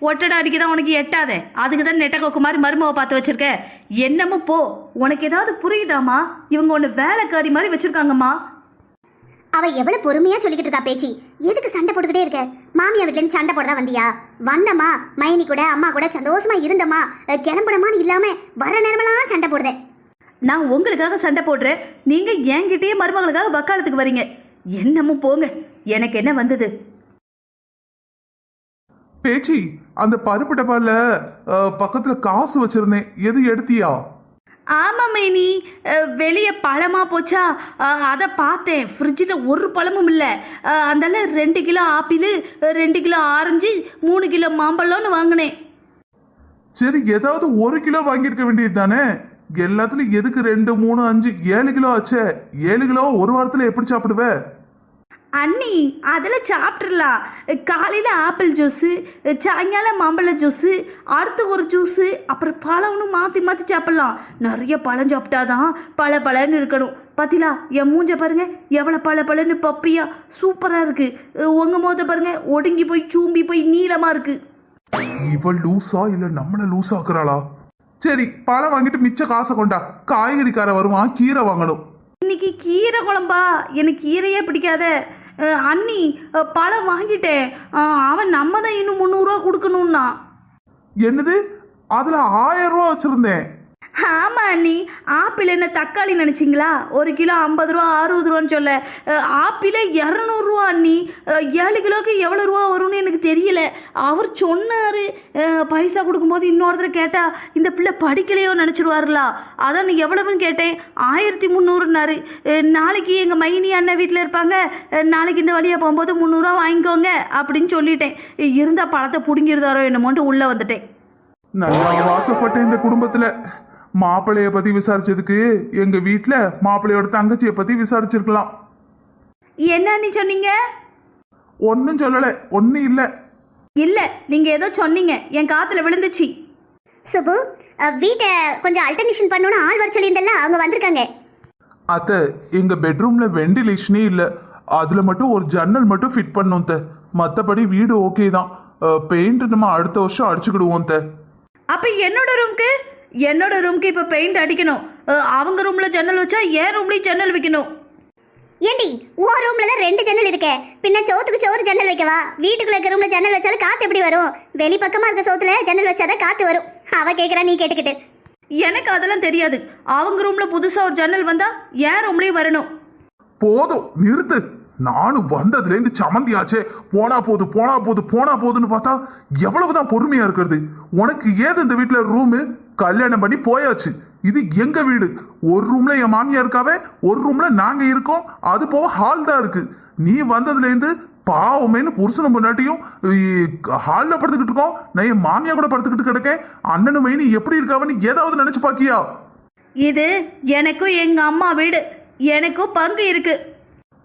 ஒட்டடை அடிக்கதான் உனக்கு எட்டாதே, அதுக்கு தான் நெட்டை கொக்கு மாதிரி மருமவை பார்த்து வச்சிருக்க. என்னமோ போ. உனக்கு ஏதாவது புரியுதாமா? இவங்க ஒன்று வேலைக்காரி மாதிரி வச்சிருக்காங்கம்மா. அவ எவ்வளவு பொறுமையா சொல்லிக்கிட்டு இருக்கா பேச்சி. எதுக்கு சண்டை போட்டுக்கிட்டே இருக்க? மாமியா வீட்டுல இருந்து சண்டை போடதான் வந்தியா? வந்தமா மைனி கூட அம்மா கூட சந்தோஷமா இருந்தமா, கிளம்பணுமான்னு இல்லாம வர நேரமெல்லாம் சண்டை போடுத. நான் உங்களுக்காக சண்டை போடுறேன், நீங்க என்கிட்டயே மருமகளுக்காக வக்காலத்துக்கு வரீங்க. என்னமோ போங்க, எனக்கு என்ன வந்தது? பேச்சி, அந்த பருப்பு டப்பால பக்கத்துல காசு வச்சிருந்தேன், எது எடுத்தியா? ஆமா மைனி, வெளியே பழமா போச்சா, அதை பார்த்தேன். ஃப்ரிட்ஜில் ஒரு பழமும் இல்லை. அதனால 2 kilo apple, 2 kilo orange, 3 kilo மாம்பழம்னு வாங்கினேன். சரி, ஏதாவது 1 கிலோ வாங்கியிருக்க வேண்டியது தானே? எல்லாத்துலயும் எதுக்கு 2, 3, 5, 7 கிலோ ஆச்சே? 7 கிலோ ஒரு வாரத்துல எப்படி சாப்பிடுவ? அண்ணி, அதில் சாப்பிட்றலாம். காலையில் ஆப்பிள் ஜூஸு, சாயங்காலம் மாம்பழ ஜூஸு, அடுத்து ஒரு ஜூஸு, அப்புறம் பழம்னு மாற்றி மாற்றி சாப்பிட்லாம். நிறைய பழம் சாப்பிட்டாதான் பழன்னு இருக்கணும். பாத்தீங்களா என் மூஞ்ச பாருங்க, எவ்வளோ பழன்னு பப்பியா சூப்பராக இருக்குது. உங்கள் மோத பாருங்க, ஒடுங்கி போய் சூம்பி போய் நீளமாக இருக்குது. இவள் லூசா இல்லை நம்மள லூசாக்குறாளா? சரி, பழம் வாங்கிட்டு மிச்ச காசை கொண்டா, காய்கறிக்கார வருவான், கீரை வாங்கணும். இன்னைக்கு கீரை குழம்பா? எனக்கு கீரையே பிடிக்காத. அண்ணி, பழம் வாங்கிட்டேன். அவன் நம்ம தான் இன்னும் 300 ரூபா கொடுக்கணும்னா. என்னது? அதுல 1000 ரூபா வச்சிருந்தேன். ஆமா அண்ணி, ஆப்பிள் என்ன தக்காளி நினைச்சிங்களா? 1 கிலோ 50 ரூபா 60 ரூபான்னு சொல்ல, ஆப்பிளே 200 ரூபா அண்ணி. 7 கிலோக்கு எவ்வளோ ரூபா வரும்னு எனக்கு தெரியல. அவர் சொன்னார். பைசா கொடுக்கும்போது இன்னொருத்தர் கேட்டா இந்த பிள்ளை படிக்கலையோ நினச்சிடுவார்களா, அதான் நீ எவ்வளவுன்னு கேட்டேன். 1300ன்னாரு. நாளைக்கு எங்கள் மைனி அண்ணன் வீட்டில் இருப்பாங்க, நாளைக்கு இந்த வழியாக போகும்போது 300 ரூபா வாங்கிக்கோங்க அப்படின்னு சொல்லிட்டேன். இருந்தால் பழத்தை பிடுங்கிருந்தாரோ என்னமோன்ட்டு உள்ளே வந்துட்டேன். நல்லா வாக்கப்பட்ட இந்த குடும்பத்துல மாப்பிள்ளைய பத்தி விசாரிச்சதுக்கு எங்க வீட்டுல மாப்பிள்ளையோட தங்கச்சிய பத்தி விசாரிச்சிருக்கலாம். என்ன நீ சொன்னீங்க? ஒன்னும் சொல்லல, ஒன்னும் இல்ல. இல்லை, நீங்கள் ஏதோ சொன்னீங்க, என் காத்துல விழுந்துச்சு. சுபு, வீட்டை கொஞ்சம் அல்டர்னேஷன் பண்ணணும்னு ஆள் வர சொல்லியிருந்தல, அவங்க வந்திருக்காங்க. அத்த, எங்க பெட்ரூம்ல வெண்டிலேஷனே இல்ல. அதுல மட்டும் ஒரு ஜன்னல் மட்டும் ஃபிட் பண்ணோம் த. மத்தபடி வீடு ஓகே தான். பெயிண்ட் நம்ம அடுத்த வருஷம் அடிச்சுக்கிடுவோம் த. அப்போ என்னோட ரூம்க்கு இப்போ பெயிண்ட் அடிக்கணும். அவங்க ரூமில் ஜன்னல் வச்சா என் ரூம்லேயும் ஜன்னல் வைக்கணும். ஏண்டி, உன் ரூம்ல தான் 2 ஜன்னல் இருக்கே, பின்ன சோத்துக்கு சோறு ஜன்னல் வைக்கவா? வீட்டுக்குள்ள இருக்க ரூம்ல ஜன்னல் வச்சாலும் காத்து எப்படி வரும்? வெளி பக்கமா இருக்க சோத்துல ஜன்னல் வச்சாதான் காத்து வரும். அவ கேக்குறா, நீ கேட்டுக்கிட்டு. எனக்கு அதெல்லாம் தெரியாது. அவங்க ரூமில் புதுசாக ஒரு ஜன்னல் வந்தால் என் ரூம்லேயும் வரணும். போதும், நிறுத்து. நானும் வந்ததுல இருந்து சமந்தியாச்சே. போனா போதுன்னு பார்த்தா எவ்வளவுதான் பொறுமையா இருக்கிறது? உனக்கு ஏது இந்த வீட்டுல ரூமு? கல்யாணம் பண்ணி போயாச்சு. இது எங்க வீடு. ஒரு ரூம்ல என் மாமியா இருக்காவே, ஒரு ரூம்ல நாங்க இருக்கோம். அது போக ஹால் தான் இருக்கு. நீ வந்ததுல இருந்து பாவமேனு புருஷனும் பொண்டாட்டியும் ஹால்ல படுத்துக்கிட்டு இருக்கோம். நான் என் மாமியா கூட படுத்துக்கிட்டு கிடக்கேன். அண்ணனும் மைனி எப்படி இருக்காவன்னு ஏதாவது நினைச்சு பாக்கியா? இது எனக்கும் எங்க அம்மா வீடு, எனக்கும் பங்கு இருக்கு.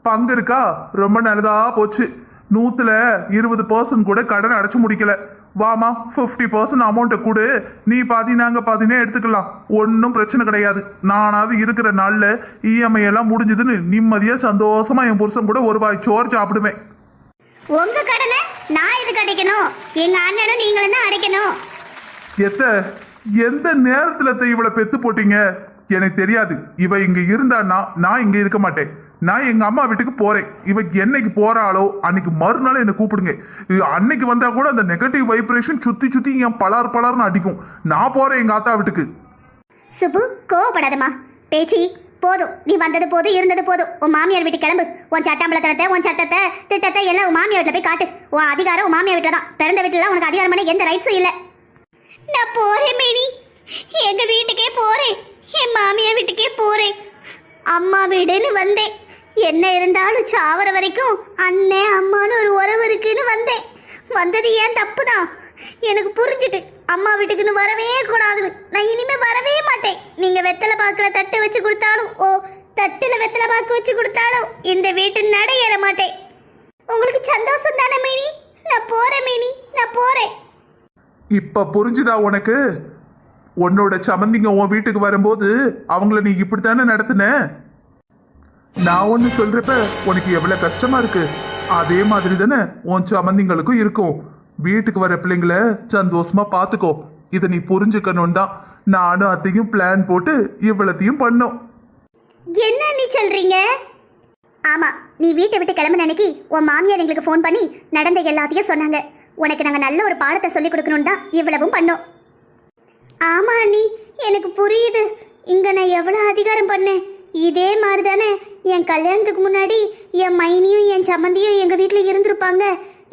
பங்கு இருக்கா? ரொம்ப நல்லதா போச்சு. 120% கூட கடன் அடைச்சு முடிக்கல. வாமா, 50% அமௌண்ட்டை கொடு. நீ பாதி நாங்க பாதினே எடுத்துக்கலாம். ஒன்னும் பிரச்சனை கிடையாது. நானாவது இருக்கிற நாள்ல இஎம்ஐ எல்லாம் முடிஞ்சதுன்னு நிம்மதியா சந்தோஷமா என் புருஷன் கூட ஒரு வாய் சோறு சாப்பிடுவேன். உங்க கடனை நான் எதுக்கு அடைக்கணும்? எங்க அண்ணனும் நீங்களும் தான் அடைக்கணும். எந்த நேரத்துல இவளை பெத்து போட்டீங்க எனக்கு தெரியாது. இவ இங்க இருந்தான்னா நான் இங்க இருக்க மாட்டேன். நான் எங்க அம்மா வீட்டுக்கு போறேன். இவ என்னைக்கு போறாளோ அன்னைக்கு மறுநாள் என்ன கூப்பிடுங்க. அன்னைக்கு வந்தா கூட அந்த நெகட்டிவ் வைப்ரேஷன் சுத்தி என் பலார்னு அடிக்கும். நான் போறேன் எங்க ஆத்தா வீட்டுக்கு. சுபு, கோவப்படாதம்மா. பேச்சி போதும். நீ வந்தது போதும், இருந்தது போதும். உன் மாமியார் வீட்டுக்கு கிளம்பு. உன் சட்டாம்பளத்தனத்தை, உன் சட்டத்தை, திட்டத்தை எல்லாம் உன் மாமியார் வீட்டில் போய் காட்டு. உன் அதிகாரம் உன் மாமியார் வீட்டில் தான். பிறந்த வீட்டில் உனக்கு அதிகாரம் பண்ண எந்த ரைட்ஸும் இல்லை. நான் போறேன் மேனி. எங்க வீட்டுக்கே போறேன். என் மாமியார் வீட்டுக்கே போறேன். அம்மா வீடுன்னு வந்தேன். என்ன இருந்தாலும் சாவர வரைக்கும் அண்ணன் அம்மானு ஒரு உறவு இருக்குன்னு வந்தேன். வந்தது ஏன் தப்பு தான். எனக்கு புரிஞ்சுட்டு அம்மா வீட்டுக்குன்னு வரவே கூடாது. நான் இனிமே வரவே மாட்டேன். நீங்க வெத்தலை பாக்குல தட்டு வச்சு கொடுத்தாலும், தட்டுல வெத்தலை பாக்கு வச்சு கொடுத்தாலும் இந்த வீட்டு நடை ஏற மாட்டேன். உங்களுக்கு சந்தோஷம் தானே மேனி? நான் போறேன் மேனி, நான் போறேன். இப்ப புரிஞ்சுதா உனக்கு? உன்னோட சமந்திங்க உன் வீட்டுக்கு வரும்போது அவங்கள நீ இப்படித்தானே நடத்துன? நான் ஒண்ணு சொல்றப்ப உனக்கு எவ்வளவு கஷ்டமா இருக்கு, அதே மாதிரி தானே உன் சமந்திங்களுக்கும் இருக்கும். வீட்டுக்கு வர பிள்ளைங்களை சந்தோஷமா பாத்துக்கோ. இதை நீ புரிஞ்சுக்கணும் தான் நானும் அத்தையும் பிளான் போட்டு இவ்வளத்தையும் பண்ணோம். என்ன நீ சொல்றீங்க? ஆமா, நீ வீட்டை விட்டு கிளம்புன அன்னைக்கு உன் மாமியார் எங்களுக்கு ஃபோன் பண்ணி நடந்த எல்லாத்தையும் சொன்னாங்க. உனக்கு நாங்க நல்ல ஒரு பாடத்தை சொல்லி கொடுக்கணும் தான் இவ்வளவும் பண்ணோம். ஆமா அண்ணி, எனக்கு புரியுது. இங்க நான் எவ்வளவு அதிகாரம் பண்ணேன். இதே மாதிரி தானே என் கல்யாணத்துக்கு முன்னாடி என் மைனியும் என் சம்மந்தியும் எங்கள் வீட்டில் இருந்திருப்பாங்க.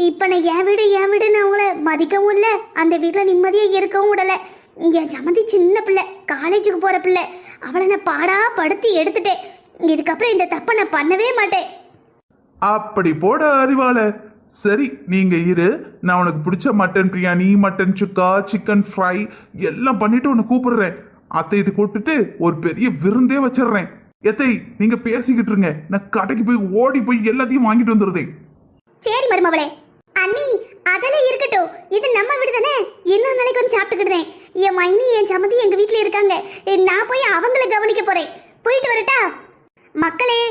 இப்போ நான் என் வீடுன்னு அவங்கள மதிக்கவும் இல்லை, அந்த வீட்டில் நிம்மதியாக இருக்கவும் விடலை. என் சம்மந்தி சின்ன பிள்ளை, காலேஜுக்கு போகிற பிள்ளை. அவளை நான் பாடா படுத்தி எடுத்துட்டேன். இதுக்கப்புறம் இந்த தப்பை நான் பண்ணவே மாட்டேன். அப்படி போட அறிவாள. சரி, நீங்க இரு. நான் உனக்கு பிடிச்ச மட்டன் பிரியாணி, மட்டன் சுக்கா, சிக்கன் ஃப்ரை எல்லாம் பண்ணிட்டு உன்னை கூப்பிடுறேன். அத்தையிட்டு கூப்பிட்டுட்டு ஒரு பெரிய விருந்தே வச்சிடுறேன். எத்தை, நீங்க பேசிக்கிட்டு இருங்க. நான் கடைக்கு போய் ஓடி போய் எல்லாத்தையும் வாங்கிட்டு வந்துடுறேன். சரி மருமவளே. அண்ணி, அதெல்லாம் இருக்கட்டும். இது நம்ம வீடு தானே. இன்னும் நாளைக்கு வந்து சாப்பிட்டுக்கிட்டேன். என் மைனி என் சம்மந்தி எங்க வீட்டில் இருக்காங்க. நான் போய் அவங்கள கவனிக்க போறேன். போயிட்டு வரட்டா? மக்களே,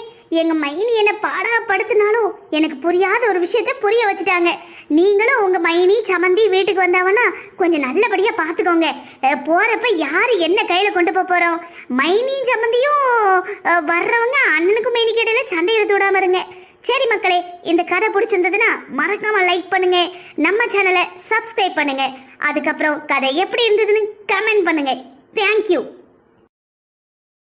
எங்க மைனி என்ன பாடா படுத்தினாலும் எனக்கு புரியாத ஒரு விஷயத்த புரிய வச்சுட்டாங்க. நீங்களும் உங்க மைனி சம்மந்தி வீட்டுக்கு வந்தாவன்னா கொஞ்சம் நல்லபடியா பாத்துக்கோங்க. போறப்ப யாரு என்ன கையில கொண்டு போறோம். மைனியும் சம்மந்தியும் வர்றவங்க அண்ணனுக்கும் மைனிக்கு இடையில சண்டை எடுத்து விடாம இருங்க. சரி மக்களே, இந்த கதை பிடிச்சிருந்ததுன்னா மறக்காம லைக் பண்ணுங்க, நம்ம சேனலை சப்ஸ்கிரைப் பண்ணுங்க. அதுக்கப்புறம் கதை எப்படி இருந்ததுன்னு கமெண்ட் பண்ணுங்க. தேங்க்யூ.